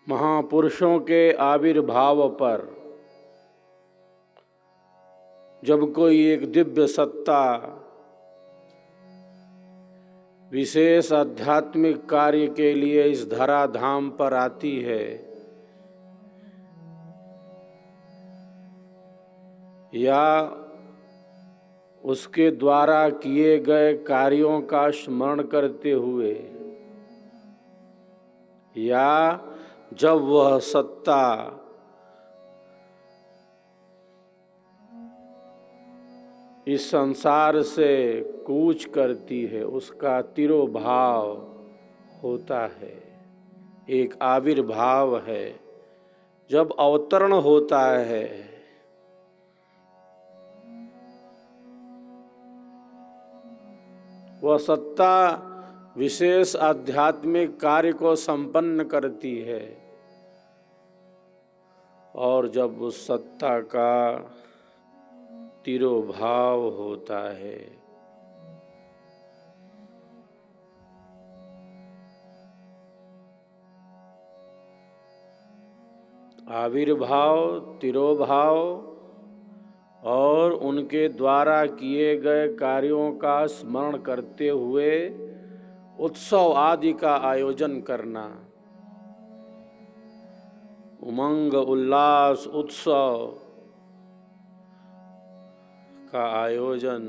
महापुरुषों के आविर्भाव पर जब कोई एक दिव्य सत्ता विशेष आध्यात्मिक कार्य के लिए इस धराधाम पर आती है या उसके द्वारा किए गए कार्यों का स्मरण करते हुए या जब वह सत्ता इस संसार से कूच करती है, उसका तिरोभाव होता है, एक आविर्भाव है। जब अवतरण होता है वह सत्ता विशेष आध्यात्मिक कार्य को संपन्न करती है और जब उस सत्ता का तिरोभाव होता है आविर्भाव, तिरोभाव और उनके द्वारा किए गए कार्यों का स्मरण करते हुए उत्सव आदि का आयोजन करना, उमंग उल्लास उत्सव का आयोजन,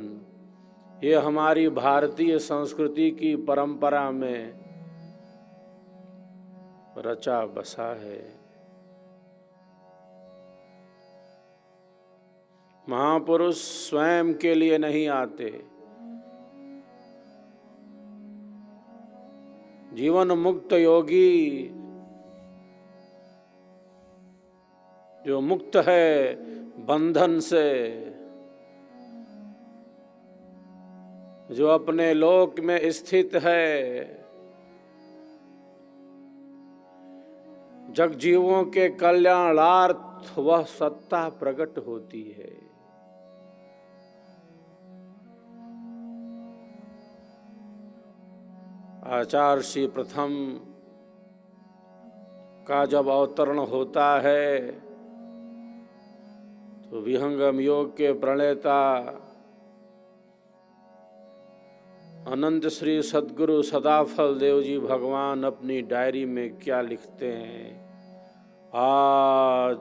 ये हमारी भारतीय संस्कृति की परंपरा में रचा बसा है। महापुरुष स्वयं के लिए नहीं आते, जीवन मुक्त योगी जो मुक्त है बंधन से, जो अपने लोक में स्थित है, जगजीवों के कल्याणार्थ वह सत्ता प्रकट होती है। आचार्य श्री प्रथम का जब अवतरण होता है तो विहंगम योग के प्रणेता अनंत श्री सद्गुरु सदाफल देव जी भगवान अपनी डायरी में क्या लिखते हैं? आज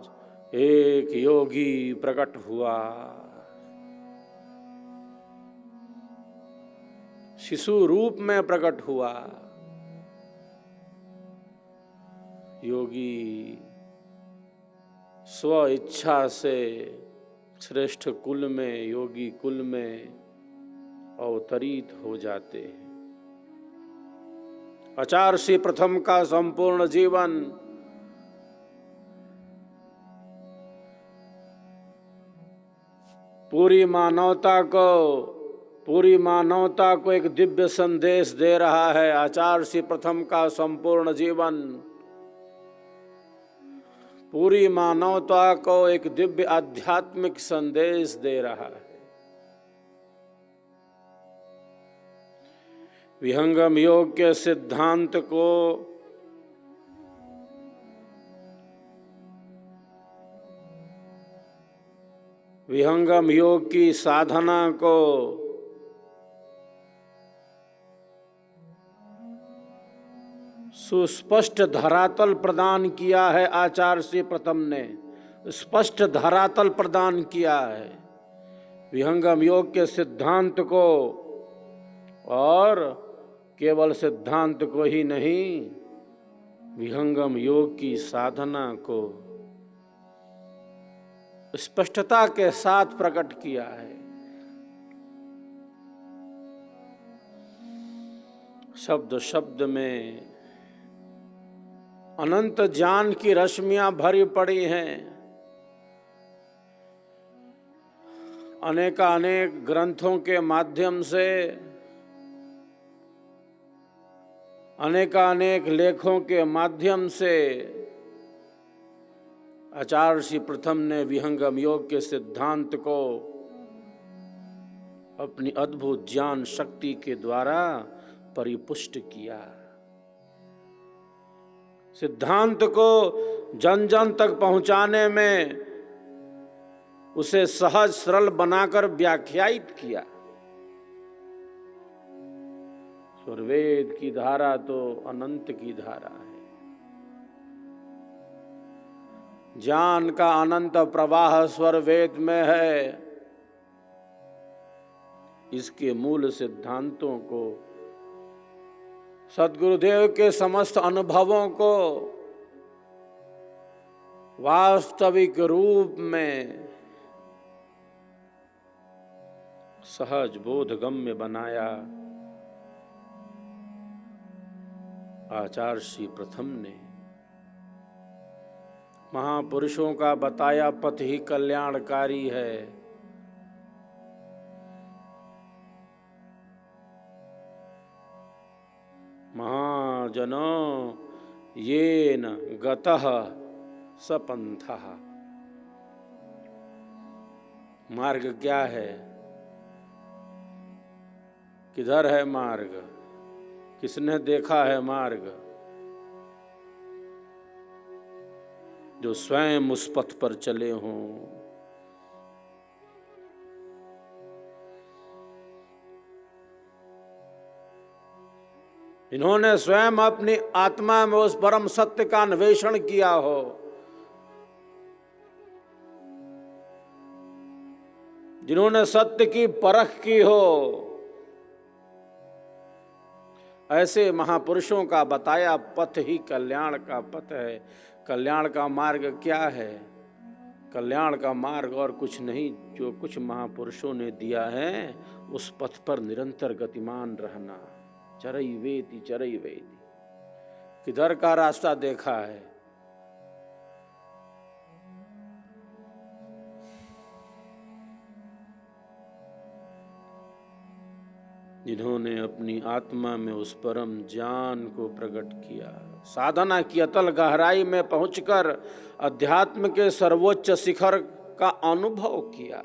एक योगी प्रकट हुआ, शिशु रूप में प्रकट हुआ। योगी स्व इच्छा से श्रेष्ठ कुल में, योगी कुल में अवतरित हो जाते हैं। आचार्य श्री प्रथम का संपूर्ण जीवन पूरी मानवता को एक दिव्य संदेश दे रहा है। आचार्य श्री प्रथम का संपूर्ण जीवन पूरी मानवता को एक दिव्य आध्यात्मिक संदेश दे रहा है। विहंगम योग के सिद्धांत को विहंगम योग की साधना को सुस्पष्ट धरातल प्रदान किया है। आचार्य श्री प्रथम ने स्पष्ट धरातल प्रदान किया है विहंगम योग के सिद्धांत को, और केवल सिद्धांत को ही नहीं, विहंगम योग की साधना को स्पष्टता के साथ प्रकट किया है। शब्द शब्द में अनंत ज्ञान की रश्मियां भरी पड़ी हैं। अनेकानेक ग्रंथों के माध्यम से, अनेकानेक लेखों के माध्यम से आचार्य श्री प्रथम ने विहंगम योग के सिद्धांत को अपनी अद्भुत ज्ञान शक्ति के द्वारा परिपुष्ट किया। सिद्धांत को जन जन तक पहुंचाने में उसे सहज सरल बनाकर व्याख्यायित किया। स्वरवेद की धारा तो अनंत की धारा है। ज्ञान का अनंत प्रवाह स्वरवेद में है। इसके मूल सिद्धांतों को, सद्गुरुदेव के समस्त अनुभवों को वास्तविक रूप में सहज बोधगम्य बनाया आचार्य श्री प्रथम ने। महापुरुषों का बताया पथ ही कल्याणकारी है। महाजनों येन गतः स पंथः। मार्ग क्या है? किधर है मार्ग? किसने देखा है मार्ग? जो स्वयं उस पथ पर चले हों। इन्होंने स्वयं अपनी आत्मा में उस परम सत्य का अन्वेषण किया हो। जिन्होंने सत्य की परख की हो। ऐसे महापुरुषों का बताया पथ ही कल्याण का पथ है। कल्याण का मार्ग क्या है? कल्याण का मार्ग और कुछ नहीं, जो कुछ महापुरुषों ने दिया है उस पथ पर निरंतर गतिमान रहना। चरई वेति चरई वेति। किधर का रास्ता देखा है? जिन्होंने अपनी आत्मा में उस परम ज्ञान को प्रकट किया, साधना की अतल गहराई में पहुंचकर अध्यात्म के सर्वोच्च शिखर का अनुभव किया।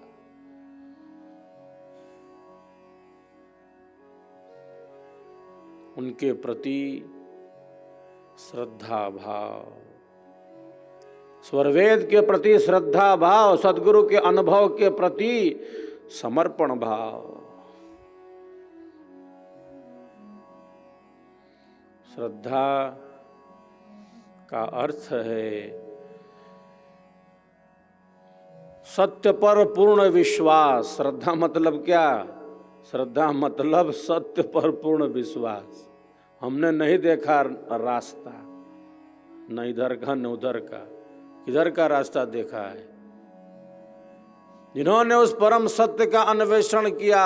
उनके प्रति श्रद्धा भाव, स्वरवेद के प्रति श्रद्धा भाव, सद्गुरु के अनुभव के प्रति समर्पण भाव। श्रद्धा का अर्थ है सत्य पर पूर्ण विश्वास। श्रद्धा मतलब क्या? श्रद्धा मतलब सत्य पर पूर्ण विश्वास। हमने नहीं देखा रास्ता, न इधर का न उधर का, इधर का रास्ता देखा है। जिन्होंने उस परम सत्य का अन्वेषण किया,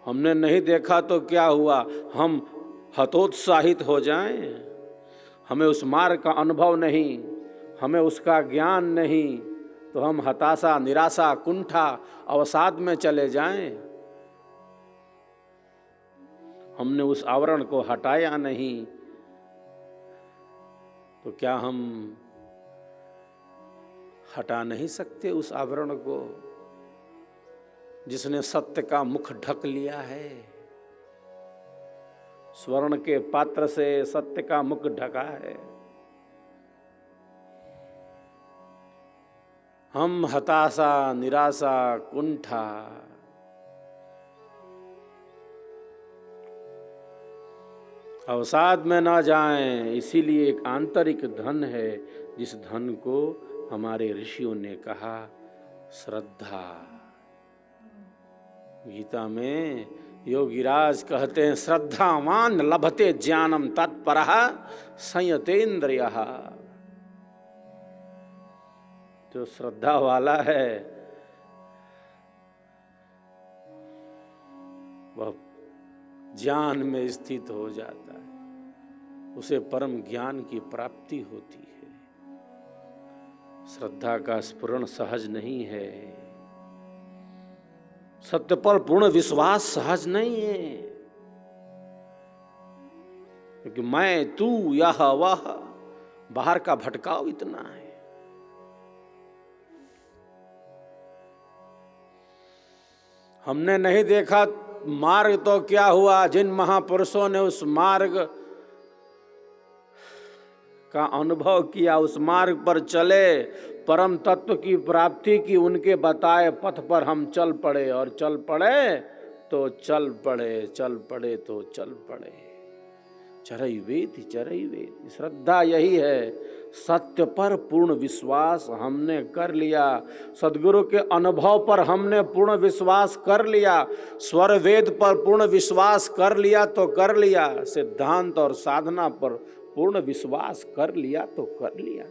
हमने नहीं देखा तो क्या हुआ? हम हतोत्साहित हो जाएं? हमें उस मार्ग का अनुभव नहीं, हमें उसका ज्ञान नहीं, तो हम हताशा, निराशा, कुंठा, अवसाद में चले जाएं? हमने उस आवरण को हटाया नहीं, तो क्या हम हटा नहीं सकते उस आवरण को जिसने सत्य का मुख ढक लिया है? स्वर्ण के पात्र से सत्य का मुख ढका है। हम हताशा, निराशा, कुंठा, अवसाद में ना जाएं। इसीलिए एक आंतरिक धन है जिस धन को हमारे ऋषियों ने कहा श्रद्धा। गीता में योगीराज कहते हैं श्रद्धावान लभते ज्ञानम तत्परः संयतेन्द्रियः। जो श्रद्धा वाला है वह ज्ञान में स्थित हो जाता है, उसे परम ज्ञान की प्राप्ति होती है। श्रद्धा का स्फुरण सहज नहीं है, सत्य पर पूर्ण विश्वास सहज नहीं है, क्योंकि मैं, तू, यह वह, बाहर का भटकाव इतना है। हमने नहीं देखा मार्ग तो क्या हुआ, जिन महापुरुषों ने उस मार्ग का अनुभव किया, उस मार्ग पर चले, परम तत्व की प्राप्ति की, उनके बताए पथ पर हम चल पड़े, और चल पड़े तो चल पड़े, चल पड़े तो चल पड़े। चरैवेति चरैवेति। श्रद्धा यही है, सत्य पर पूर्ण विश्वास हमने कर लिया, सदगुरु के अनुभव पर हमने पूर्ण विश्वास कर लिया, स्वर वेद पर पूर्ण विश्वास कर लिया तो कर लिया, सिद्धांत और साधना पर पूर्ण विश्वास कर लिया तो कर लिया।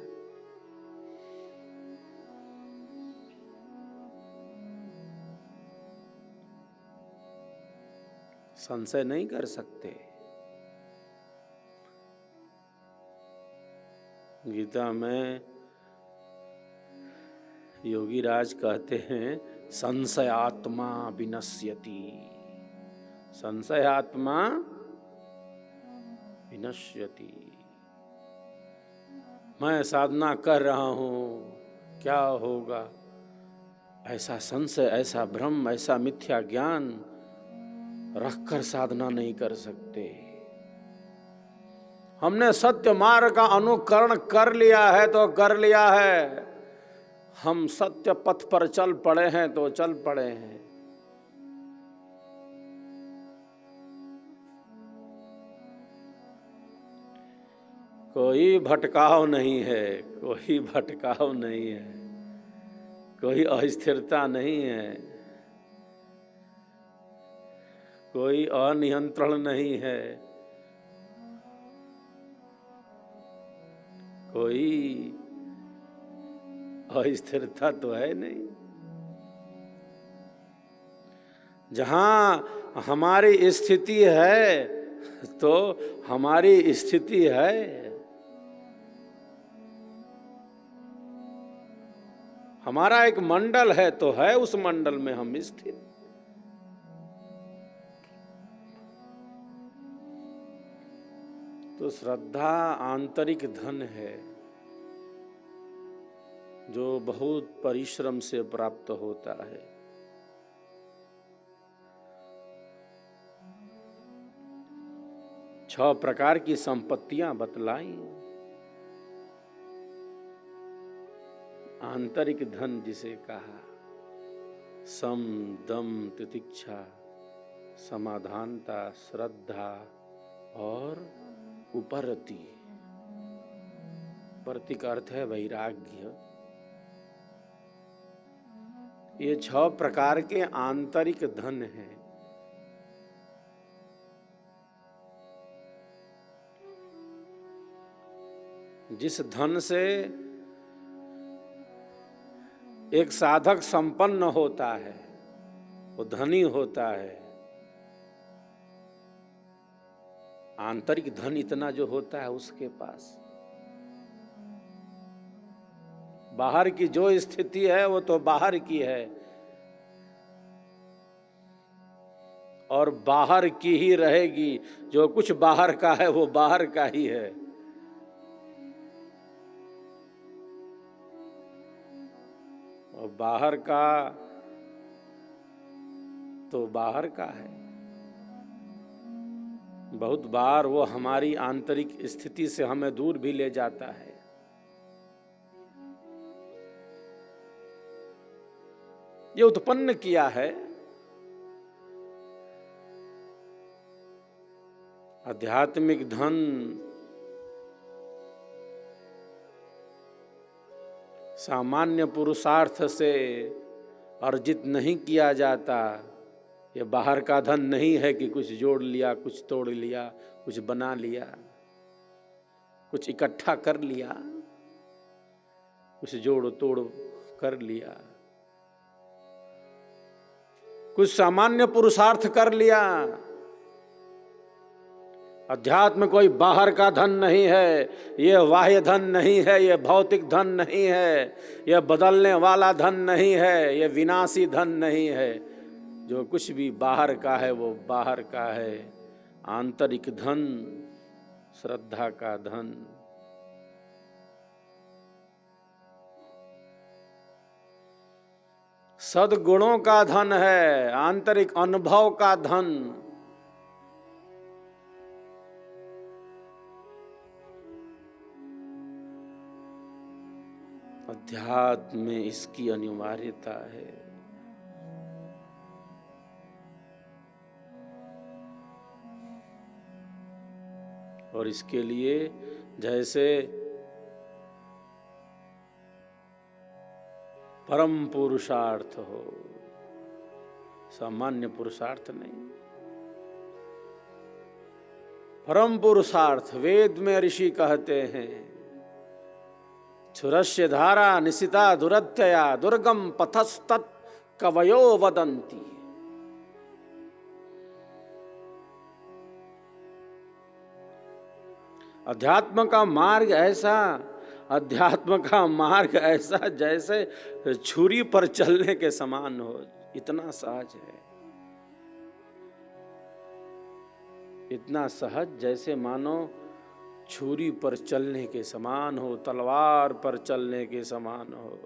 संशय नहीं कर सकते। गीता में योगी राज कहते हैं, संशयात्मा विनश्यति, संशयात्मा विनश्यति। मैं साधना कर रहा हूं, क्या होगा, ऐसा संशय, ऐसा भ्रम, ऐसा मिथ्या ज्ञान रखकर साधना नहीं कर सकते। हमने सत्य मार्ग का अनुकरण कर लिया है तो कर लिया है, हम सत्य पथ पर चल पड़े हैं तो चल पड़े हैं। कोई भटकाव नहीं है, कोई भटकाव नहीं है, कोई अस्थिरता नहीं है, कोई अनियंत्रण नहीं है, कोई अस्थिरता तो है नहीं। जहां हमारी स्थिति है तो हमारी स्थिति है, हमारा एक मंडल है तो है, उस मंडल में हम स्थित। तो श्रद्धा आंतरिक धन है जो बहुत परिश्रम से प्राप्त होता है। छह प्रकार की संपत्तियां बतलाई। आंतरिक धन जिसे कहा, सम, दम, तितिक्षा, समाधानता, श्रद्धा और उपरति। परति का अर्थ है वैराग्य। ये छह प्रकार के आंतरिक धन हैं। जिस धन से एक साधक संपन्न होता है, वो धनी होता है। आंतरिक धन इतना जो होता है उसके पास, बाहर की जो स्थिति है वो तो बाहर की है और बाहर की ही रहेगी। जो कुछ बाहर का है वो बाहर का ही है। और बाहर का तो बाहर का है। बहुत बार वो हमारी आंतरिक स्थिति से हमें दूर भी ले जाता है। ये उत्पन्न किया है आध्यात्मिक धन। सामान्य पुरुषार्थ से अर्जित नहीं किया जाता। ये बाहर का धन नहीं है कि कुछ जोड़ लिया, कुछ तोड़ लिया, कुछ बना लिया, कुछ इकट्ठा कर लिया, कुछ जोड़ तोड़ कर लिया, कुछ सामान्य पुरुषार्थ कर लिया। अध्यात्म कोई बाहर का धन नहीं है, यह बाह्य धन नहीं है, यह भौतिक धन नहीं है, यह बदलने वाला धन नहीं है, यह विनाशी धन नहीं है। जो कुछ भी बाहर का है वो बाहर का है। आंतरिक धन श्रद्धा का धन। सद्गुणों का धन है, आंतरिक अनुभव का धन। अध्यात्म में इसकी अनिवार्यता है। और इसके लिए जैसे परम पुरुषार्थ हो, सामान्य पुरुषार्थ नहीं, परम पुरुषार्थ। वेद में ऋषि कहते हैं, क्षुरस्य धारा निशिता दुरत्यया दुर्गम पथस्तत् कवयो वदन्ति। अध्यात्म का मार्ग ऐसा जैसे छुरी पर चलने के समान हो, इतना सहज है, इतना सहज जैसे मानो छुरी पर चलने के समान हो, तलवार पर चलने के समान हो।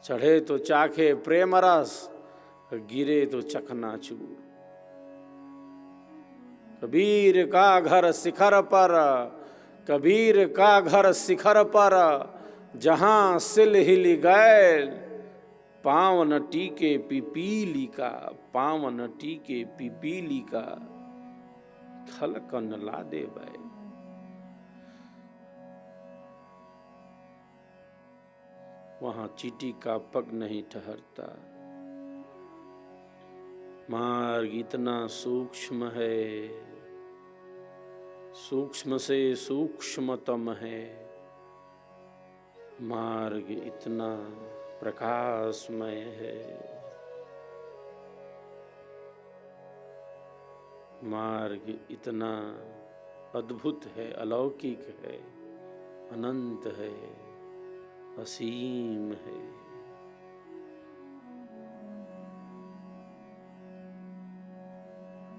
चढ़े तो चाखे प्रेम रस, गिरे तो चकनाचूर। कबीर का घर शिखर पर, कबीर का घर शिखर पर, जहां सिल हिल गए, पावन टीके पिपीली का, पावन टीके पिपीली का, खलकन ला दे भाई। वहां चींटी का पग नहीं ठहरता। मार्ग इतना सूक्ष्म है, सूक्ष्म से सूक्ष्मतम है। मार्ग इतना प्रकाशमय है, मार्ग इतना अद्भुत है, अलौकिक है, अनंत है, असीम है।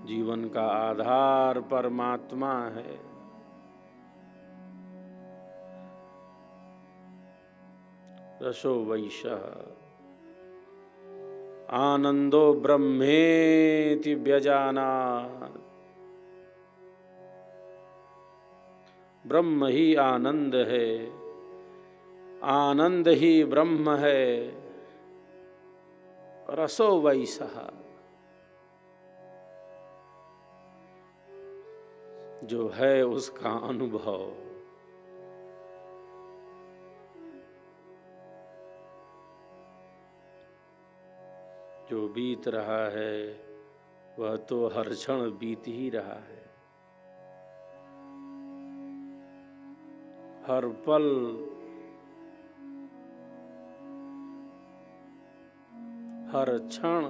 जीवन का आधार परमात्मा है। रसो वैशः आनंदो ब्रह्मेति व्यजानात्। ब्रह्म ही आनंद है, आनंद ही ब्रह्म है। रसो वैशः, जो है उसका अनुभव। जो बीत रहा है वह तो हर क्षण बीत ही रहा है। हर पल हर क्षण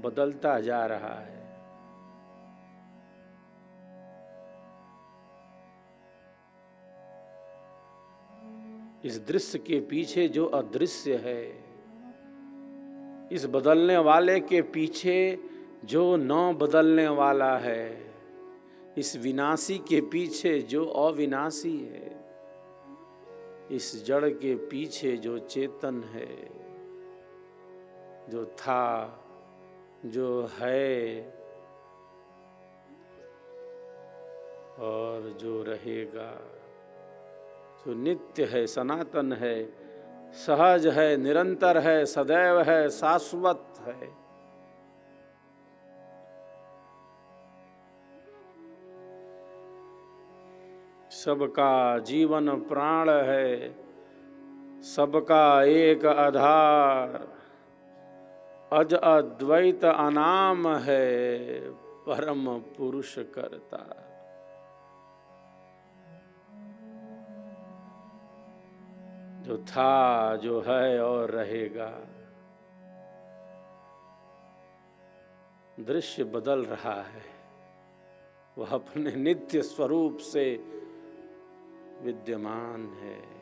बदलता जा रहा है। इस दृश्य के पीछे जो अदृश्य है, इस बदलने वाले के पीछे जो न बदलने वाला है, इस विनाशी के पीछे जो अविनाशी है, इस जड़ के पीछे जो चेतन है, जो था, जो है और जो रहेगा, जो नित्य है, सनातन है, सहज है, निरंतर है, सदैव है, शाश्वत है। सबका जीवन प्राण है, सबका एक आधार, अज अद्वैत अनाम है, परम पुरुष करता। जो था, जो है और रहेगा। दृश्य बदल रहा है, वह अपने नित्य स्वरूप से विद्यमान है।